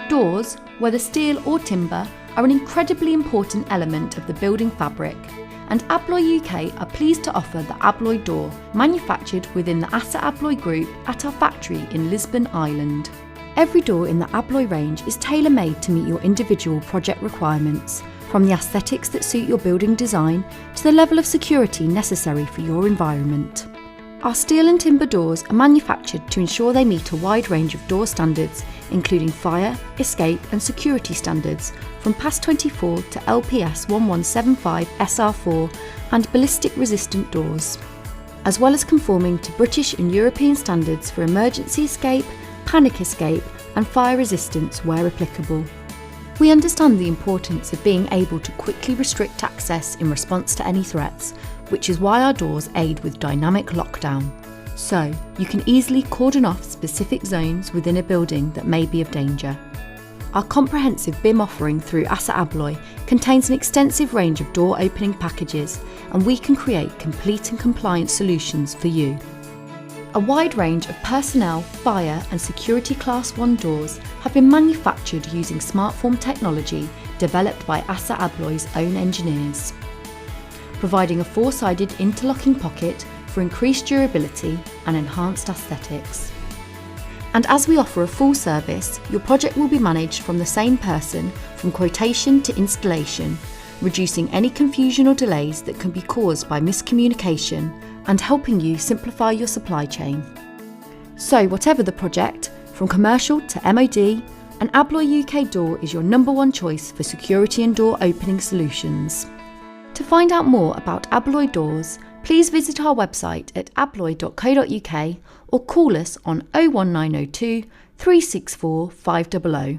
Doors, whether steel or timber, are an incredibly important element of the building fabric, and Abloy UK are pleased to offer the Abloy Door, manufactured within the ASSA Abloy Group at our factory in Lisbon, Ireland. Every door in the Abloy range is tailor-made to meet your individual project requirements, from the aesthetics that suit your building design to the level of security necessary for your environment. Our steel and timber doors are manufactured to ensure they meet a wide range of door standards, including fire, escape and security standards from PAS 24 to LPS 1175 SR4 and ballistic resistant doors, as well as conforming to British and European standards for emergency escape, panic escape and fire resistance where applicable. We understand the importance of being able to quickly restrict access in response to any threats, which is why our doors aid with dynamic lockdown. So, you can easily cordon off specific zones within a building that may be of danger. Our comprehensive BIM offering through ASSA Abloy contains an extensive range of door opening packages, and we can create complete and compliant solutions for you. A wide range of personnel, fire and security Class 1 doors have been manufactured using SmartForm technology developed by ASSA Abloy's own engineers, providing a four-sided interlocking pocket for increased durability and enhanced aesthetics. And as we offer a full service, your project will be managed from the same person from quotation to installation, reducing any confusion or delays that can be caused by miscommunication and helping you simplify your supply chain. So whatever the project, from commercial to MOD, an Abloy UK door is your #1 choice for security and door opening solutions. To find out more about Abloy doors, please visit our website at abloy.co.uk or call us on 01902 364 500.